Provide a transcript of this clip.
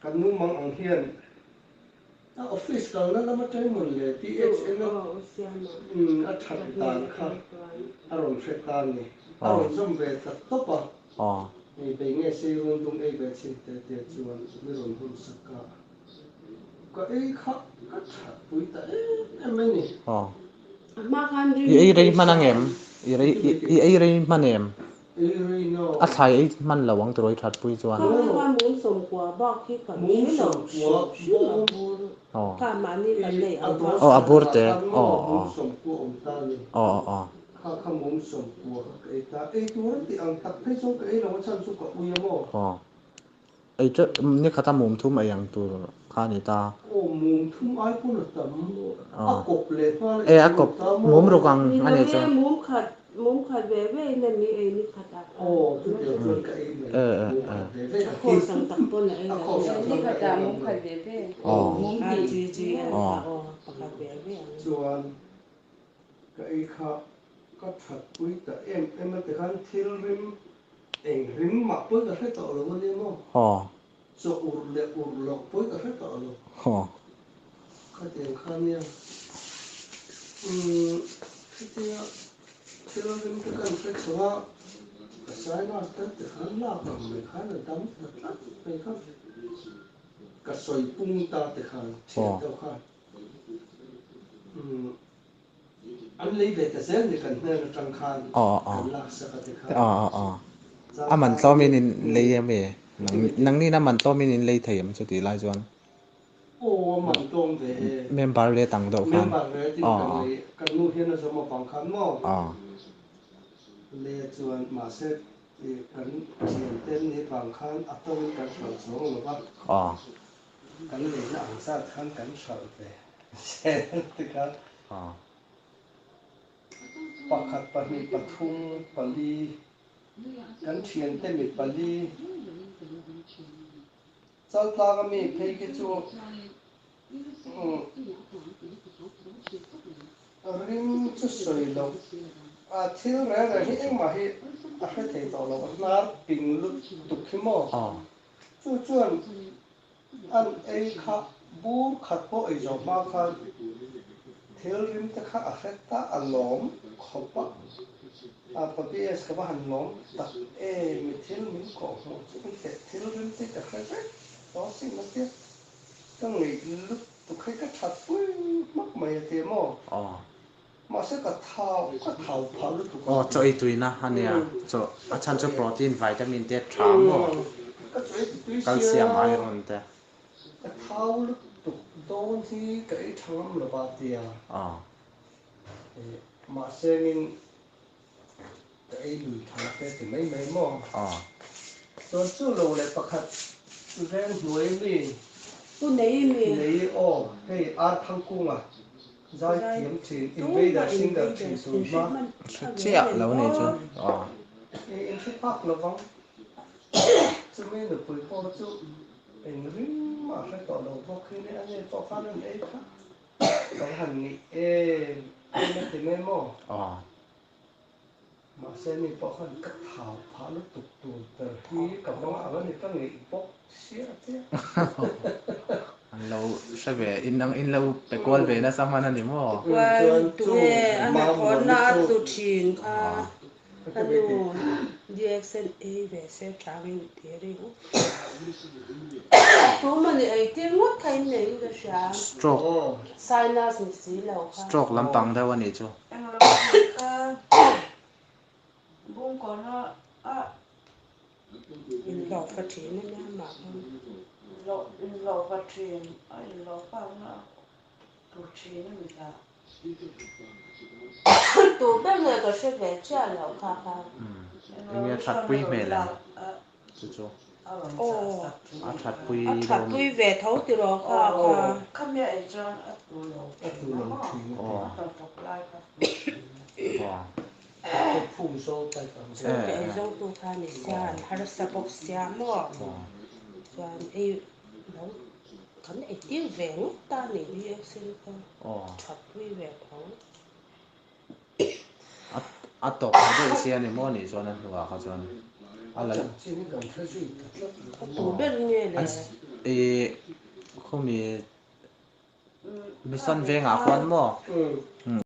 kan nu mang ang hian a office kal na lama trai mun le THN a that dan kha a ron hret tan ni a ron zom ve that topa ei be nge se ron dung ei be chin te chuan mi ron hun saka ka ei kha ka that pui ta em ni ma kan ri ei rei manangem ei rei manem a thai ei man lawang troi that pui chuan ka mun som kwa ba ki ka ni lo ka ma ni la le abur te som ku om ta ni kha mun som ku ei ta ei tu ti ang tak phei so ka ei lo chan su ka ui mo ei cha ni khata mum thum ayang tu kha ni ta mum thum ai pu na tam a kop le pa a kop mum ro kang ani cha mum khat ve ve na ni ei ni khata tu de ka ei ve ko sang tak to na ei ni khata mum khat ve ve mum ji pa khat ve ve chuan ka ei kha ka that pui ta em te khan thil rim eng rim ma pu ka he to lo ni mo so ur lo pu ka he to lo ka te khan ya thil rim ka kan he chawa ka sai na ta te khan la ka me khan dam ta pe khan ka soi pung ta te khan che to khan anh lấy về cái xe thì cần nên trăng khan cần lạc sẽ có thể khan man to min in lei em e nang ni na man to min in lei thei am chu ti lai chuan man tong về member le tang do khan member le tin kan nu hian na sama pang khan mo le chuan ma se kan chen ten ni pang khan atong kan thal so lo ba kan le na ang sa khan kan thal ve se ti khan pakhat pahni pathum pali kan thian te mi pali chal ta ga mi phei ke chu ring chu soi lo thil ra hi eng ma hi a he thei to lo nar ping lu tu khimo chu chuan an ei kha bur khat po ei zo ma kha thil rim te kha a het ta alom khopa PPS ka ba han lom tak mi thil min ko mo chu te thil rim te ka kha to sin na te tang nei lu tu khai ka that pui mak mai te mo ma se ka thau pha lu tu cho ei tuina hania cho achan cho protein vitamin te tham mo calcium iron te ka thau lu tu don thi ka ei thangam lo ba tia ma se min cái lùi thằng cái thì mấy mò tôi chưa lâu lại bạc hạt ven núi mi tu nei cái art thăng cung giải kiếm chỉ invader sinh được chỉ số mà chia lâu này chứ cái in thích bạc là vắng chứ mấy được bồi po chứ anh rim mà phải tỏ đầu po khi này anh ấy tỏ phan anh ấy khác cái hành nghị em thì mấy mò mà xem mình bỏ khăn cắt thảo phá nó tục tuồn từ khi cầm nó ảo thì các người bóc xía thế lâu sẽ về in lâu phải quan về nó sao mà nó điểm mò tu anh còn na tu chín anh DXN về sẽ trả về tiền đi bố mà này tiền mất cái này cái sao stroke sinus mình xí lâu stroke làm tăng đâu anh ấy chứ bông có nó in lọ phát triển nó mà lọ phát triển lọ bao nó tổ triển người ta tổ bên này có sẽ về cha lọ khá anh nghe thật quý mẹ là chú thật quý về thấu từ đó khá không nhớ ấy cho phun sâu tay cầm cái dâu tu kha này xa hay là bọc xa mà cho ấy nấu khẩn ấy tiêu về lúc ta này đi xin con thật vui vẻ thấu tổ cái xe này mua này cho nên là họ cho nên là tổ bên nghe này เขามีมิสันเวงอ่ะควันมั้ง